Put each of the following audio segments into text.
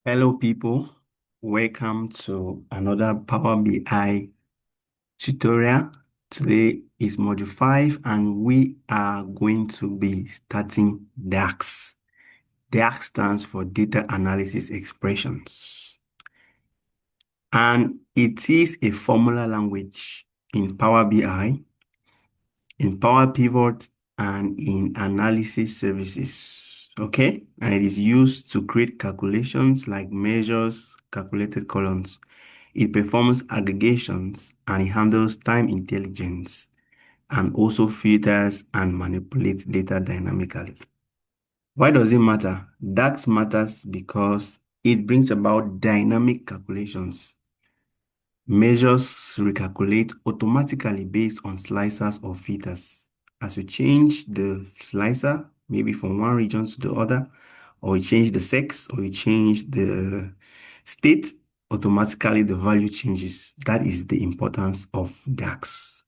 Hello, people. Welcome to another Power BI tutorial. Today is module 5, and we are going to be starting DAX. DAX stands for Data Analysis Expressions, and it is a formula language in Power BI, in Power Pivot, and in analysis services. Okay, and it is used to create calculations like measures, calculated columns. It performs aggregations and it handles time intelligence and also filters and manipulates data dynamically. Why does it matter? DAX matters because it brings about dynamic calculations. Measures recalculate automatically based on slicers or filters. As you change the slicer, maybe from one region to the other, or you change the sex, or you change the state, automatically the value changes. That is the importance of DAX.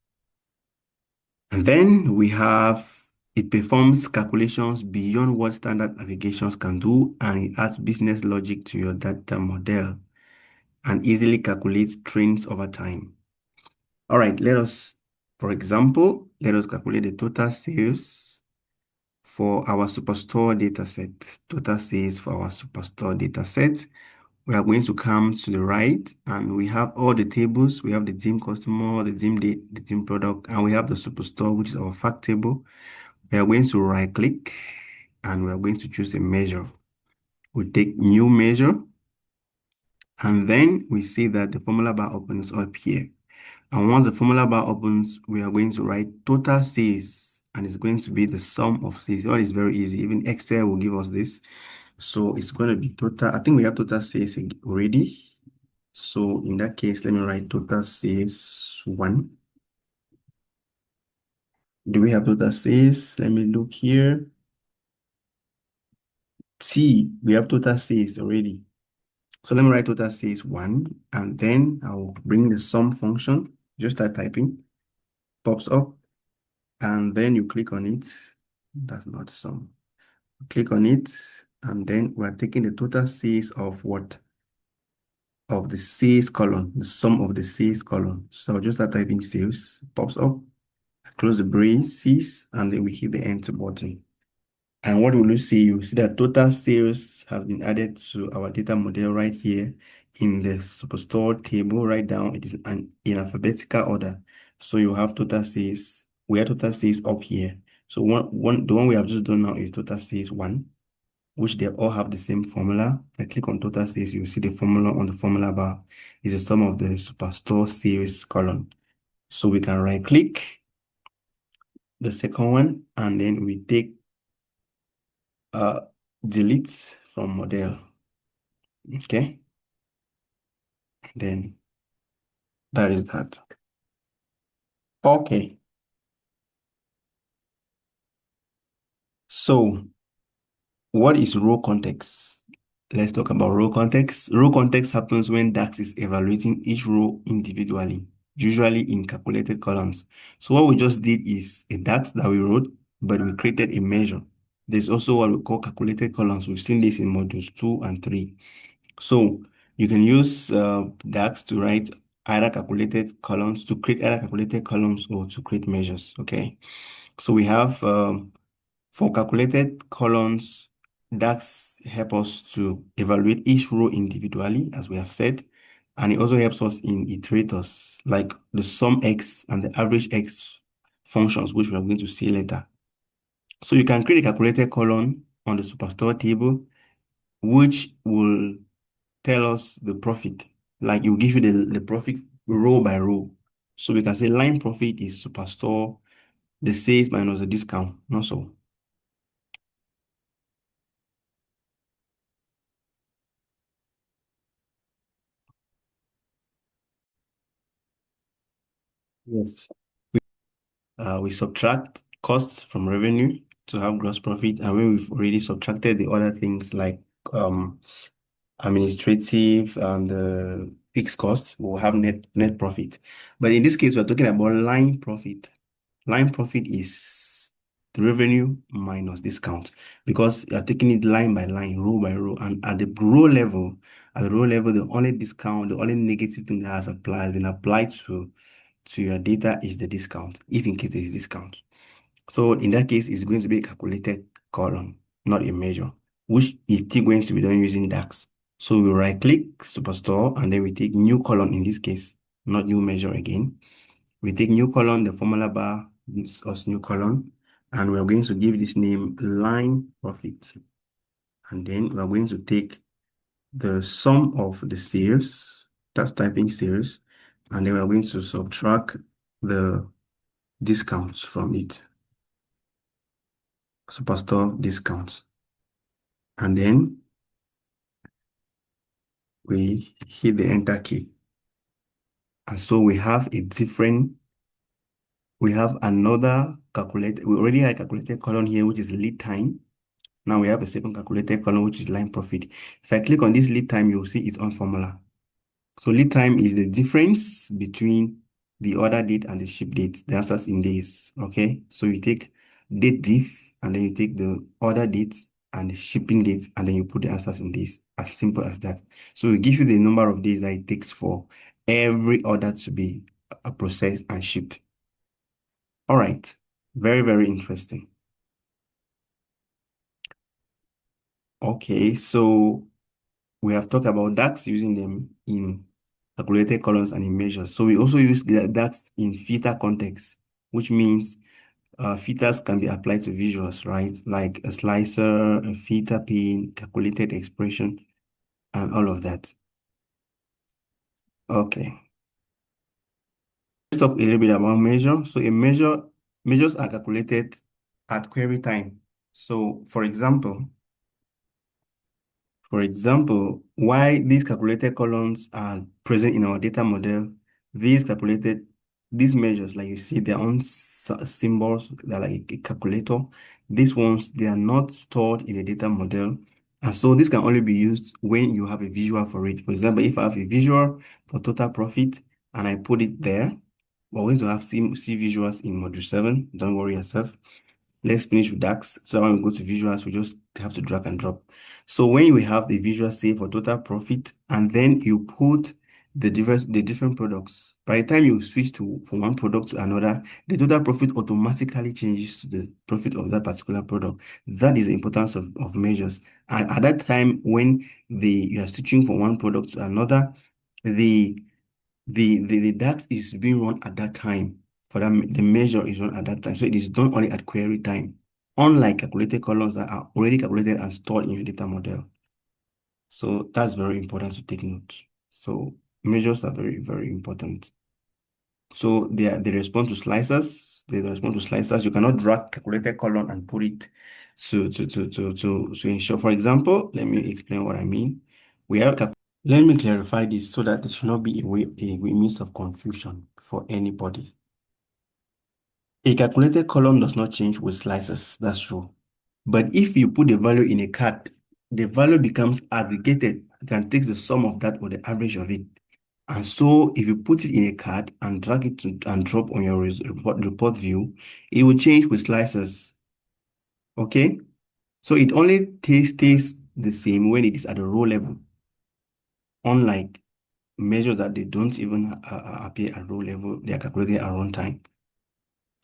And then we have it performs calculations beyond what standard aggregations can do, and it adds business logic to your data model and easily calculates trends over time. All right, for example, let us calculate the total sales for our Superstore dataset. Total sales for our Superstore dataset. We are going to come to the right, and we have all the tables. We have the team customer, the team date, the team product, and we have the Superstore, which is our fact table. We are going to right click, and we are going to choose a measure. We take new measure, and then we see that the formula bar opens up here. And once the formula bar opens, we are going to write total sales, and it's going to be the sum of sales. All is very easy. Even Excel will give us this. So it's going to be total. I think we have total sales already. So in that case, let me write total sales 1. Do we have total sales? Let me look here. We have total sales already. So let me write total sales 1, and then I'll bring the sum function. Just start typing. Pops up, and then you click on it. That's not sum. Click on it, and then we're taking the total sales of what? Of the sales column, the sum of the sales column. So just start typing sales, pops up, close the braces, and then we hit the enter button. And what will you see? You see that total sales has been added to our data model right here in the Superstore table. Right down, it is in alphabetical order. So you have total sales. We have total sales up here. So the one we have just done now is total sales 1, which they all have the same formula. If I click on total sales, you see the formula on the formula bar is the sum of the Superstore sales column. So we can right click the second one, and then we take delete from model. Okay, then that is that. Okay, so what is row context? Let's talk about row context. Row context happens when DAX is evaluating each row individually, usually in calculated columns. So what we just did is a DAX that we wrote, but we created a measure. There's also what we call calculated columns. We've seen this in modules 2 and 3. So you can use DAX to write either calculated columns, to create either calculated columns or to create measures. Okay. So we have for calculated columns, DAX help us to evaluate each row individually, as we have said. And it also helps us in iterators like the sum x and the average x functions, which we are going to see later. So you can create a calculated column on the Superstore table, which will tell us the profit. Like it will give you the profit row by row. So we can say line profit is Superstore, the sales minus the discount, not so. Yes. We subtract costs from revenue to have gross profit. And when we've already subtracted the other things like um, administrative and fixed costs, we'll have net profit. But in this case, we're talking about line profit. Line profit is the revenue minus discount, because you're taking it line by line, row by row, and at the row level, the only discount, the only negative thing that been applied to your data is the discount, if in case there is discount. So in that case, it's going to be a calculated column, not a measure, which is still going to be done using DAX. So we right click Superstore and then we take new column in this case, not new measure again. We take new column, the formula bar gives us new column, and we're going to give this name line profit. And then we're going to take the sum of the sales, that's typing sales, and then we're going to subtract the discounts from it, Superstore discounts. And then we hit the enter key. And so we have another calculated, we already had a calculated column here, which is lead time. Now we have a second calculated column, which is line profit. If I click on this lead time, you'll see its own formula. So lead time is the difference between the order date and the ship date. The answer's in days, okay? So you take date diff, and then you take the order date and the shipping date, and then you put the answers in days. As simple as that. So it gives you the number of days that it takes for every order to be processed and shipped. All right. Very, very interesting. Okay, so we have talked about DAX, using them in calculated columns and in measures. So we also use the DAX in filter context, which means filters can be applied to visuals, right? Like a slicer, a filter pin, calculated expression, and all of that. Okay. Let's talk a little bit about measure. So measures are calculated at query time. So for example, why these calculated columns are present in our data model, these measures, like you see, their own symbols, they're like a calculator. These ones, they are not stored in the data model. And so this can only be used when you have a visual for it. For example, if I have a visual for total profit and I put it there, we're going to have see visuals in module 7. Don't worry yourself. Let's finish with DAX. So when we go to visuals, we just have to drag and drop. So when we have the visual say for total profit, and then you put the different products, by the time you switch from one product to another, the total profit automatically changes to the profit of that particular product. That is the importance of measures. And at that time, when you are switching from one product to another, the the DAX is being run at that time. For that, the measure is run at that time. So it is done only at query time, unlike calculated columns that are already calculated and stored in your data model. So that's very important to take note. So measures are very, very important. So they respond to slicers. They respond to slicers. You cannot drag calculated column and put it to ensure. For example, let me explain what I mean. We have Let me clarify this so that there should not be a means of confusion for anybody. A calculated column does not change with slices, that's true. But if you put the value in a card, the value becomes aggregated. You can take the sum of that or the average of it. And so if you put it in a card and drag it and drop on your report view, it will change with slices. Okay? So it only stays the same when it is at the row level, unlike measures that they don't even appear at row level, they are calculated at runtime.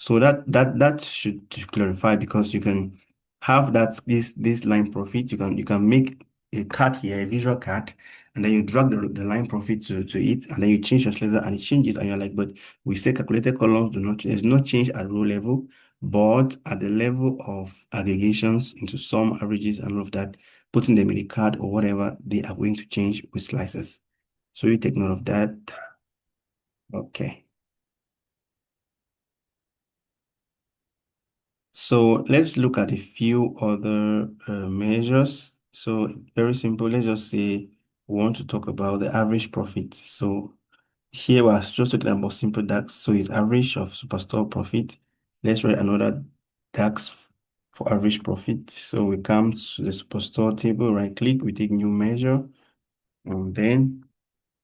So that should clarify, because you can have this line profit. You can make a card here, a visual card, and then you drag the line profit to it, and then you change your slicer and it changes, and you're like, but we say calculated columns there's no change at row level, but at the level of aggregations into sum, averages, and all of that, putting them in the card or whatever, they are going to change with slices. So you take note of that. Okay. So let's look at a few other measures. So very simple. Let's just say we want to talk about the average profit. So here we're just talking about simple DAX. So it's average of superstore profit. Let's write another DAX for average profit. So we come to the superstore table, right click, we take new measure, and then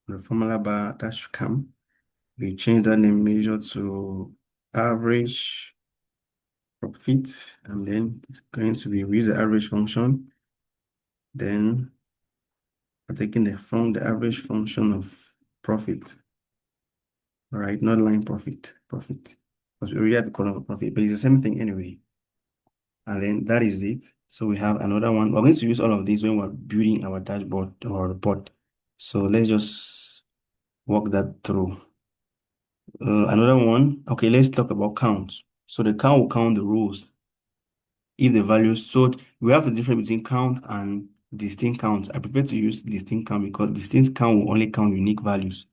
the formula bar that should come. We change that name measure to average profit, and then it's going to be use the average function. Then we're taking the average function of profit. All right, not line profit. Because we already have a column of profit, but it's the same thing anyway. And then that is it. So we have another one. We're going to use all of these when we're building our dashboard or report. So let's just walk that through. Another one. Okay, let's talk about count. So the count will count the rows if the values. So we have a difference between count and distinct count. I prefer to use distinct count because distinct count will only count unique values.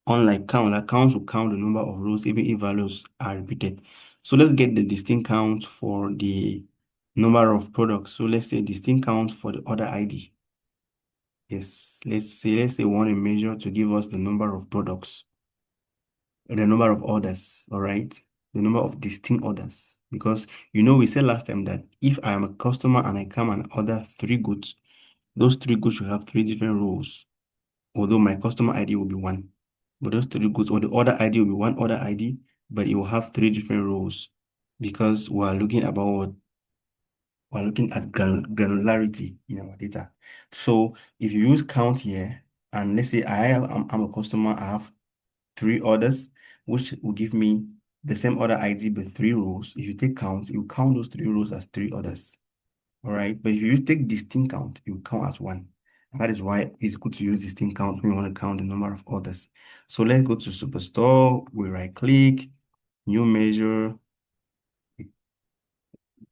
Unlike count, like counts will count the number of rows even if values are repeated. So let's get the distinct count for the number of products. So let's say distinct count for the order ID. Yes, let's say we want a measure to give us the number of products, the number of orders, all right? The number of distinct orders. Because we said last time that if I am a customer and I come and order 3 goods, those 3 goods should have 3 different rows, although my customer ID will be one. But those 3 goods, or the order ID will be one order ID, but it will have 3 different rows because we're looking at granularity in our data. So if you use count here, and let's say I'm a customer, I have 3 orders, which will give me the same order ID but 3 rows. If you take count, you count those 3 rows as 3 orders. All right. But if you take distinct count, you count as one. And that is why it's good to use distinct count when you want to count the number of orders. So let's go to Superstore. We right click, new measure, we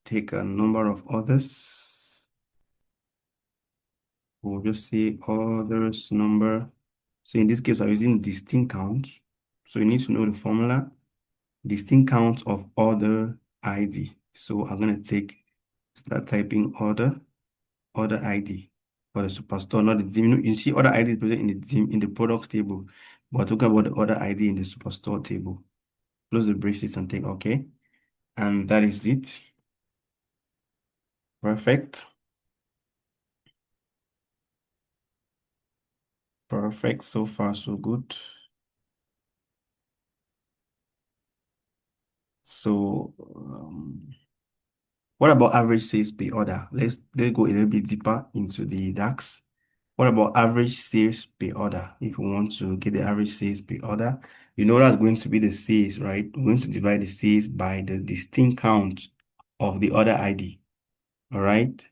take a number of orders. We'll just say orders number. So in this case, I'm using distinct count. So you need to know the formula, distinct count of order ID. So I'm going to start typing order ID for the superstore, not the team. You see order ID is present in the team in the products table, but we're talking about the order ID in the superstore table. Close the braces and take OK. And that is it. Perfect. Perfect. So far, so good. So, what about average sales per order? Let's go a little bit deeper into the DAX. What about average sales per order? If we want to get the average sales per order, that's going to be the sales, right? We're going to divide the sales by the distinct count of the order ID. All right.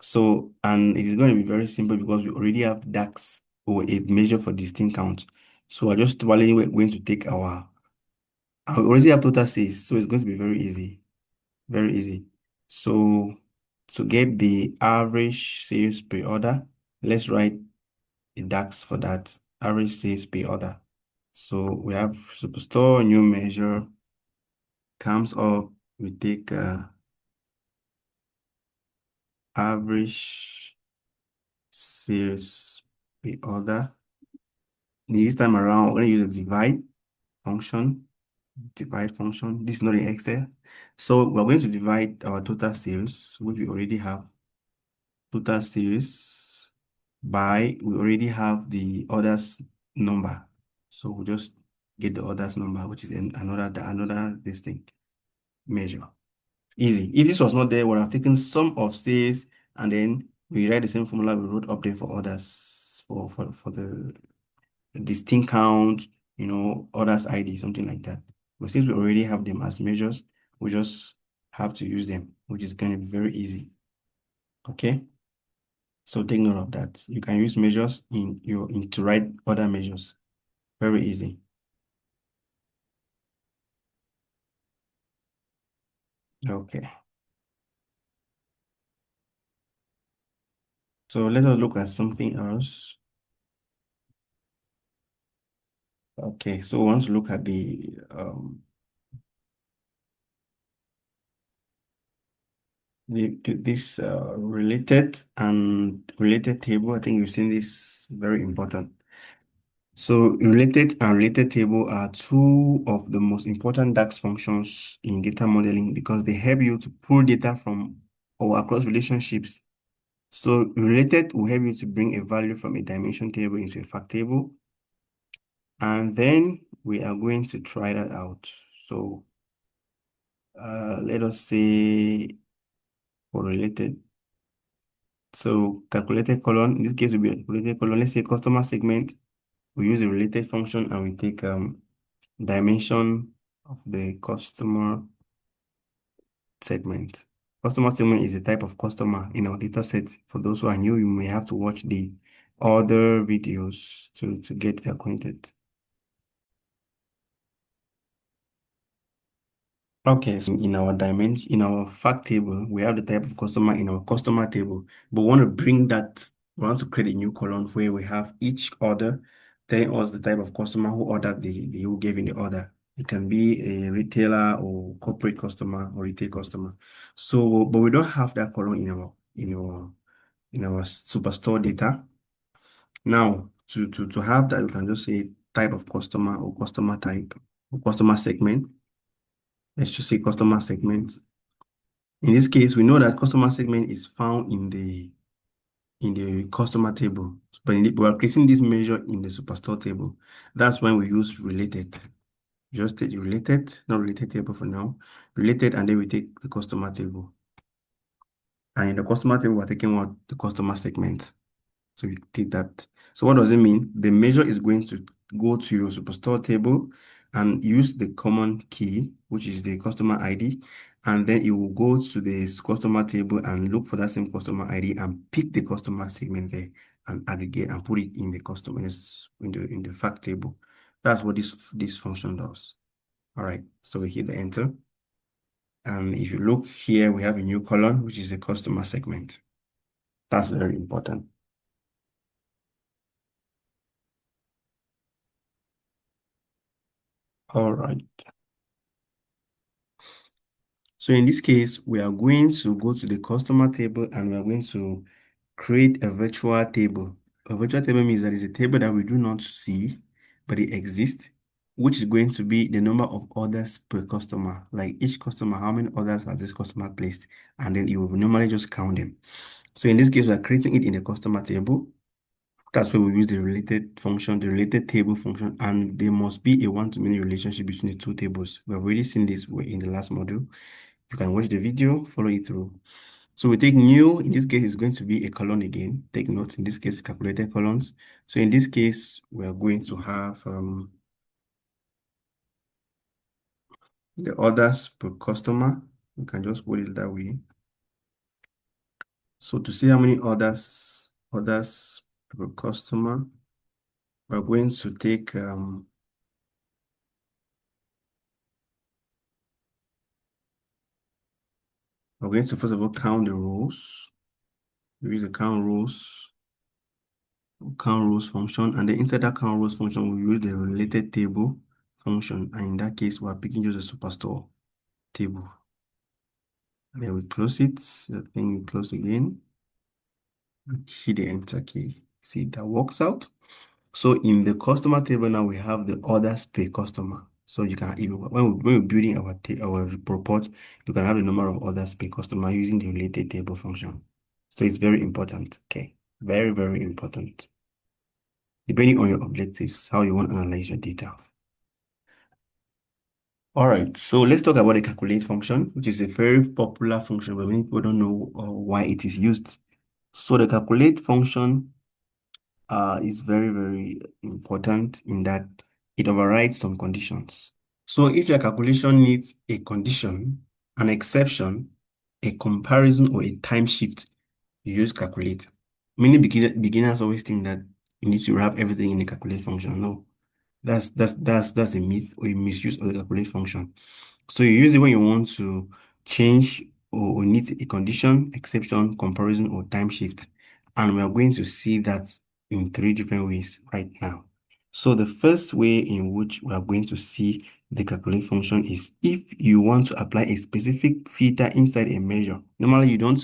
So, and it's going to be very simple because we already have DAX or a measure for distinct count. So I just probably we're going to take I already have total sales, so it's going to be very easy. Very easy. So to get the average sales per order, let's write a DAX for that, average sales per order. So we have Superstore, new measure, comes up, we take average sales per order. This time around, we're going to use a function, divide function. This is not in Excel. So we're going to divide our total sales, which we already have, total sales we already have the orders number. So we'll just get the orders number, which is another distinct measure. Easy. If this was not there, we would have taken sum of sales and then we write the same formula we wrote up there for orders for the distinct count, orders ID, something like that. But since we already have them as measures, we just have to use them, which is going to be very easy. Okay. So take note of that. You can use measures to write other measures. Very easy. Okay. So let us look at something else. Okay, so once look at this related table. I think you've seen this, very important. So related and related table are two of the most important DAX functions in data modeling because they help you to pull data from or across relationships. So related will help you to bring a value from a dimension table into a fact table. And then we are going to try that out. So Let us say for related. So calculated column, in this case will be a calculated column. Let's say customer segment. We use a related function and we take dimension of the customer segment. Customer segment is a type of customer in our data set. For those who are new, you may have to watch the other videos to get acquainted. Okay, so in our dimension, in our fact table, we have the type of customer in our customer table, but we want to bring that, we want to create a new column where we have each order telling us the type of customer who ordered who gave in the order. It can be a retailer or corporate customer or retail customer. So, but we don't have that column in our superstore data. Now, to have that, we can just say type of customer or customer type or customer segment. Let's just say customer segment. In this case, we know that customer segment is found in the customer table, but we are creating this measure in the superstore table. That's when we use related. Just take related, not related table for now. Related, and then we take the customer table. And in the customer table, we're taking what? The customer segment. So you take that. So what does it mean? The measure is going to go to your superstore table and use the common key, which is the customer ID, and then it will go to the customer table and look for that same customer ID and pick the customer segment there and aggregate and put it in the customer in the fact table. That's what this function does. All right. So we hit the enter. And if you look here, we have a new column, which is the customer segment. That's very important. All right. So in this case, we are going to go to the customer table and we are going to create a virtual table. A virtual table means that it's a table that we do not see, but it exists, which is going to be the number of orders per customer. Like each customer, how many orders has this customer placed? And then you will normally just count them. So in this case, we are creating it in the customer table. That's where we use the related function, the related table function, and there must be a one-to-many relationship between the two tables. We have already seen this in the last module. You can watch the video, follow it through. So we take new, in this case, it's going to be a column again. Take note, in this case, calculated columns. So in this case, we are going to have the orders per customer. We can just put it that way. So to see how many orders per customer, we're going to take we're going to first of all count the rows. We use the count rows function, and then inside that count rows function, we use the related table function. And in that case, we're picking just a superstore table. And then we close it. Then we close again. Hit the enter key. See, that works out. So in the customer table now, we have the orders per customer. So you can, when we're building our report, you can have the number of orders per customer using the related table function. So it's very important. Okay, very, very important. Depending on your objectives, how you want to analyze your data. All right, so let's talk about the calculate function, which is a very popular function, but many people don't know why it is used. So the calculate function is very, very important in that it overrides some conditions. So if your calculation needs a condition, an exception, a comparison, or a time shift, you use calculate. Many beginners always think that you need to wrap everything in the calculate function. No, that's a myth or a misuse of the calculate function. So you use it when you want to change or need a condition, exception, comparison, or time shift. And we are going to see that in three different ways right now. So the first way in which we are going to see the calculate function is if you want to apply a specific filter inside a measure. Normally, you don't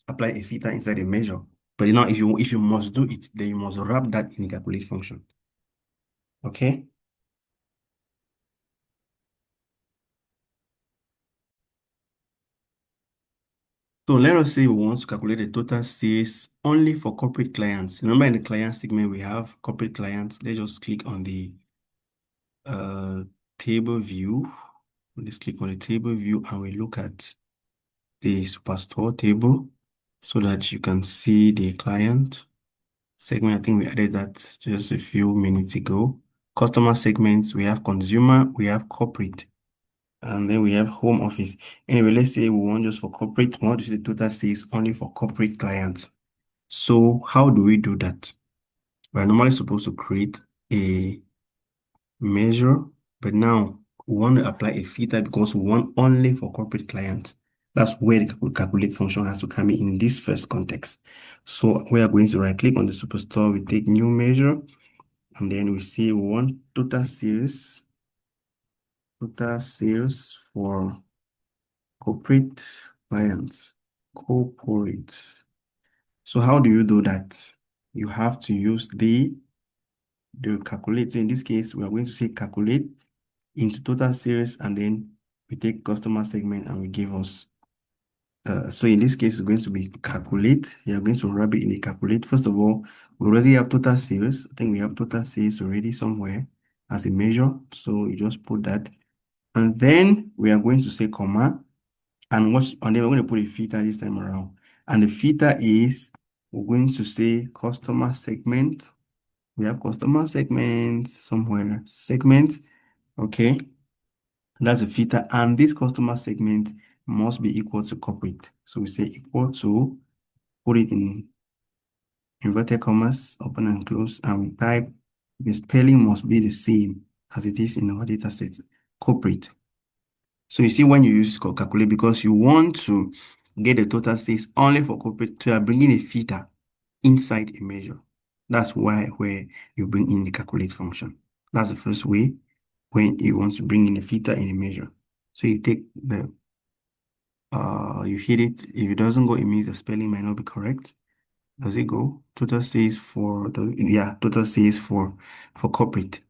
apply a filter inside a measure, but now if you must do it, then you must wrap that in the calculate function. Okay. So let us say we want to calculate the total sales only for corporate clients. Remember in the client segment, we have corporate clients. Let's just click on the table view. Let's click on the table view and we look at the superstore table so that you can see the client segment. I think we added that just a few minutes ago. Customer segments, we have consumer, we have corporate, and then we have home office. Anyway, let's say we want just for corporate, we want to see the total sales only for corporate clients. So how do we do that? We're normally supposed to create a measure, but now we want to apply a filter because we want only for corporate clients. That's where the calculate function has to come in this first context. So we are going to right click on the superstore, we take new measure, and then we say we want total sales for corporate clients, corporate. So how do you do that? You have to use the calculate. So in this case, we are going to say calculate into total sales, and then we take customer segment and we give us. So in this case, it's going to be calculate. You're going to wrap it in the calculate. First of all, we already have total sales. I think we have total sales already somewhere as a measure. So you just put that. And then we are going to say comma. And then we're going to put a filter this time around. And the filter is, we're going to say customer segment. We have customer segment somewhere. Segment. Okay. That's a filter. And this customer segment must be equal to corporate. So we say equal to, put it in inverted commas, open and close, and we type the spelling must be the same as it is in our data set, corporate. So you see when you use calculate, because you want to get the total sales only for corporate, so you are bringing a filter inside a measure. That's where you bring in the calculate function. That's the first way when you want to bring in a filter in a measure. So you take you hit it. If it doesn't go, it means the spelling might not be correct. Does it go? Total says for total says for corporate.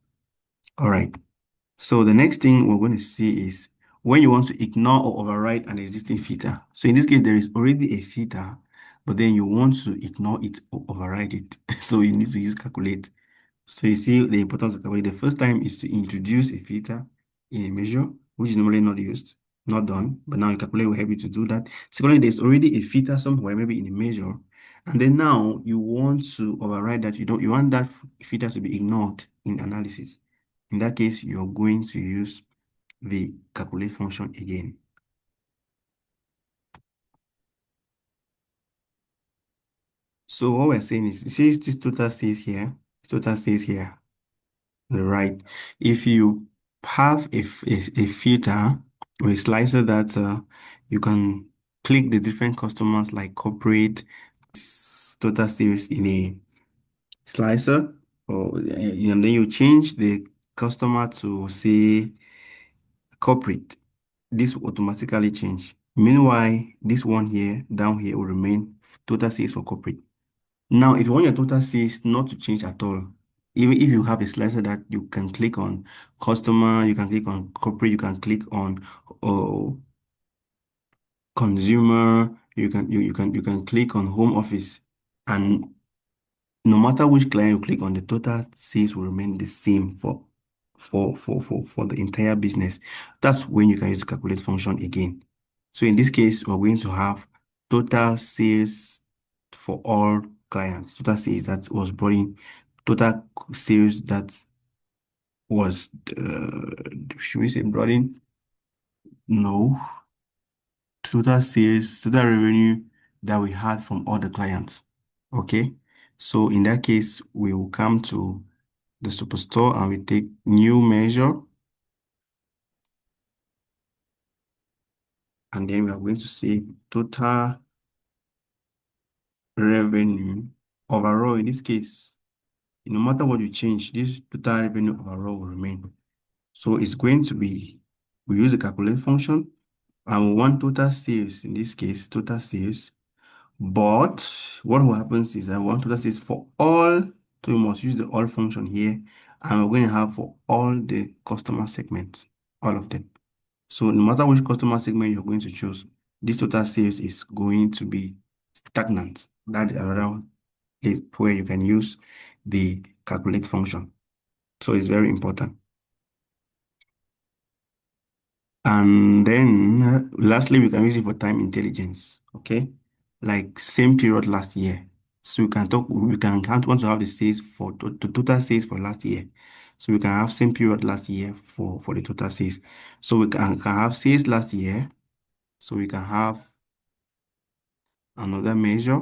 All right. So the next thing we're going to see is when you want to ignore or override an existing filter. So in this case, there is already a filter, but then you want to ignore it or override it. So you need to use calculate. So you see the importance of calculate. The first time is to introduce a filter in a measure, which is normally not used, not done, but now calculate will help you to do that. Secondly, there's already a filter somewhere, maybe in a measure, and then now you want to override that. You want that filter to be ignored in analysis. In that case, you're going to use the calculate function again. So what we're saying is, see this total stays here, total stays here. Right. If you have a filter or a slicer that you can click the different customers like corporate, total sales in a slicer, or and then you change the customer to say corporate, this will automatically change. Meanwhile, this one here down here will remain total sales for corporate. Now, if you want your total sales not to change at all, even if you have a slicer that you can click on customer, you can click on corporate, you can click on uh, consumer, you can click on home office, and no matter which client you click on, the total sales will remain the same for the entire business. That's when you can use the calculate function again. So in this case, we're going to have total sales for all clients. Total sales that was brought in, total sales that was, should we say brought in? No. Total sales, total revenue that we had from all the clients. Okay. So in that case, we will come to the superstore and we take new measure. And then we are going to say total revenue overall. In this case, no matter what you change, this total revenue overall will remain. So it's going to be, we use the calculate function and we want total sales, in this case, total sales. But what will happen is that we want total sales for all, so we must use the all function here, and we're going to have for all the customer segments, all of them. So no matter which customer segment you're going to choose, this total sales is going to be stagnant. That is another place where you can use the calculate function. So it's very important. And then lastly, we can use it for time intelligence. Okay. Like same period last year. So we can count, want to have the sales for the total sales for last year. So we can have same period last year for the total sales. So we can have sales last year. So we can have another measure.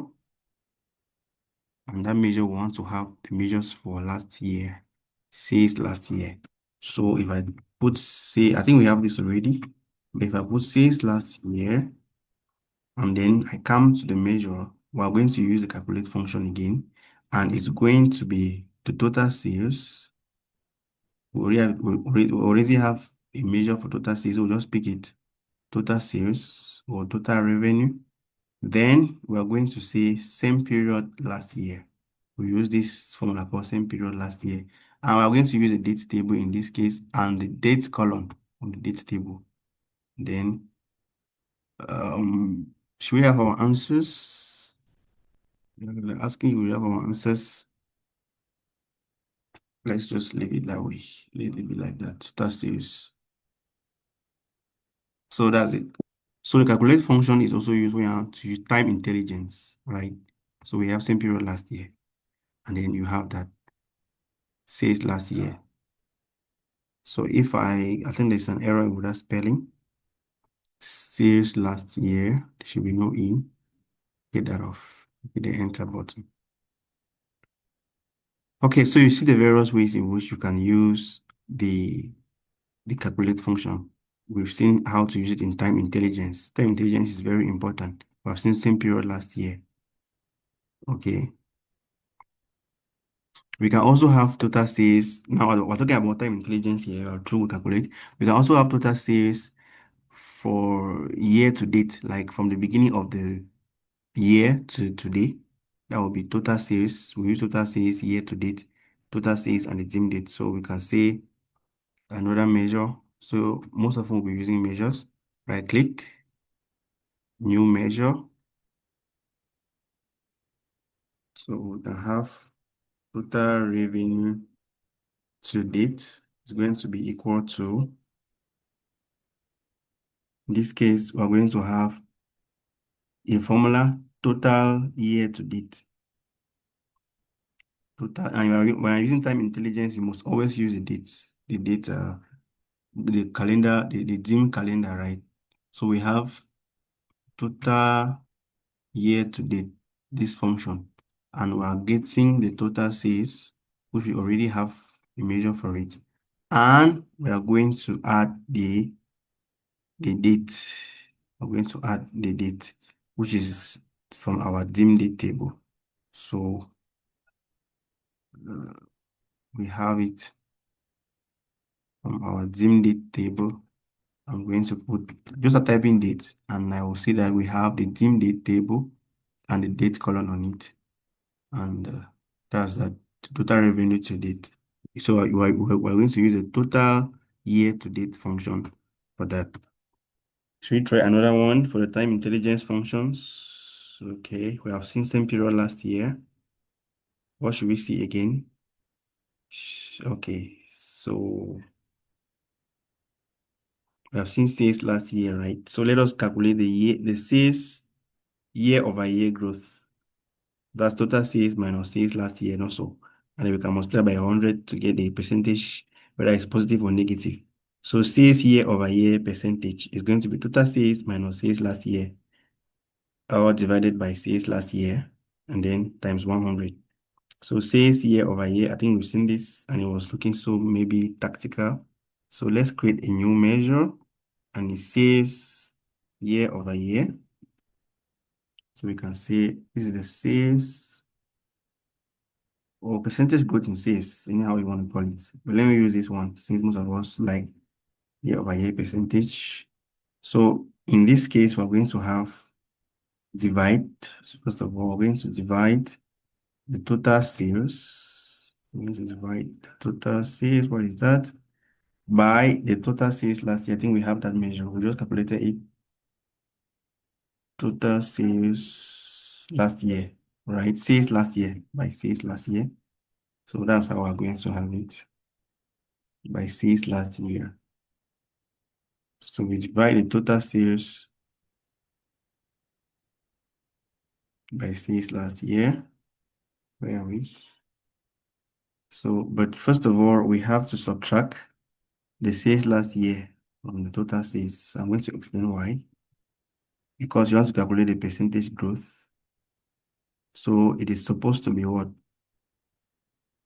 And that measure, we want to have the measures for last year, sales last year. So if I put, say, I think we have this already. But if I put sales last year, and then I come to the measure, we're going to use the calculate function again, and it's going to be the total sales. We already have a measure for total sales, so we'll just pick it, total sales or total revenue. Then we're going to say same period last year. We use this formula called same period last year. And we're going to use the date table in this case and the date column on the date table. Then, should we have our answers? They're asking if we have our answers. Let's just leave it that way. Leave it like that. That's this. So that's it. So the calculate function is also used when you have to use time intelligence, right? So we have same period last year. And then you have that says last year. So if I think there's an error with that spelling. Says last year, there should be no E. Get that off. Hit the enter button. Okay, so you see the various ways in which you can use the calculate function. We've seen how to use it in time intelligence. Time intelligence is very important. We've seen same period last year. Okay. We can also have total sales. Now we're talking about time intelligence here, or true calculate. We can also have total sales for year to date, like from the beginning of the year to today. That will be total sales. We use total sales year to date, total sales and the June date. So we can say another measure. So most of them will be using measures. Right click, new measure. So we can have total revenue to date is going to be equal to, in this case, we're going to have a formula total year to date. Total, and when you're using time intelligence, you must always use the dates, the data, the calendar, the June calendar, right? So we have total year to date, this function, and we are getting the total sales, which we already have a measure for it. And we are going to add the date. We're going to add the date, which is from our dim date table. So we have it from our dim date table. I'm going to put just a typing date, and I will see that we have the dim date table and the date column on it. And that's that total revenue to date. So we're going to use the total year to date function for that. Should we try another one for the time intelligence functions? Okay, we have seen same period last year. What should we see again? Okay, so we have seen sales last year, right? So let us calculate the sales year-over-year growth. That's total sales minus sales last year and also. And then we can multiply by 100 to get the percentage, whether it's positive or negative. So sales year-over-year percentage is going to be total sales minus sales last year, or divided by sales last year, and then times 100. So sales year-over-year, I think we've seen this, and it was looking so maybe tactical. So let's create a new measure, and it says year-over-year. So we can say this is the sales or percentage growth in sales, anyhow you want to call it. But let me use this one since most of us like year-over-year percentage. So in this case, we're going to have divide. So first of all, we're going to divide the total sales. We're going to divide the total sales. What is that? By the total sales last year. I think we have that measure. We just calculated it. Total sales last year, right? Sales last year by sales last year. So that's how we're going to have it by sales last year. So we divide the total sales by sales last year. Where are we? So, but first of all, we have to subtract the sales last year from the total sales. I'm going to explain why. Because you have to calculate the percentage growth. So it is supposed to be what?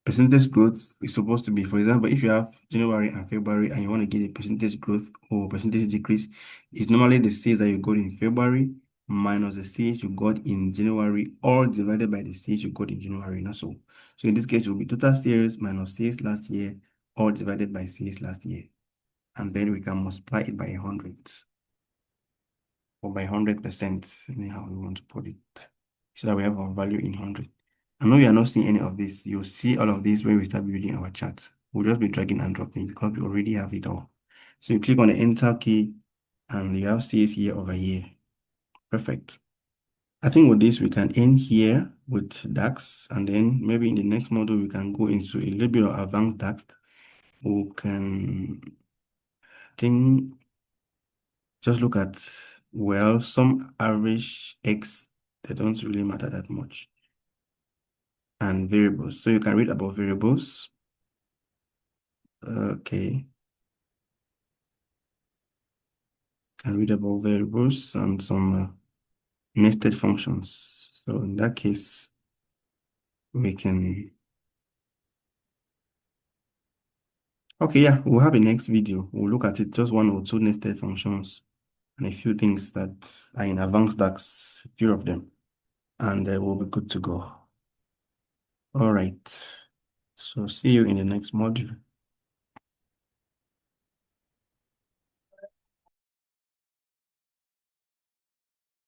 Percentage growth is supposed to be, for example, if you have January and February and you want to get a percentage growth or percentage decrease, it's normally the sales that you got in February minus the sales you got in January, all divided by the sales you got in January, not so. So in this case, it will be total sales minus sales last year, all divided by sales last year. And then we can multiply it by 100 or by 100%, anyhow we want to put it, so that we have our value in 100. I know you are not seeing any of this. You'll see all of this when we start building our chart. We'll just be dragging and dropping because we already have it all. So you click on the enter key and you have CS year over year. Perfect. I think with this, we can end here with DAX, and then maybe in the next module, we can go into a little bit of advanced DAX. We can think, just look at, well, some average X, they don't really matter that much. And variables. So you can read about variables. Okay. And read about variables and some nested functions. So in that case, we can. Okay, yeah, we'll have a next video. We'll look at it, just one or two nested functions and a few things that are in advanced DAX, a few of them, and we'll be good to go. All right. So see you in the next module.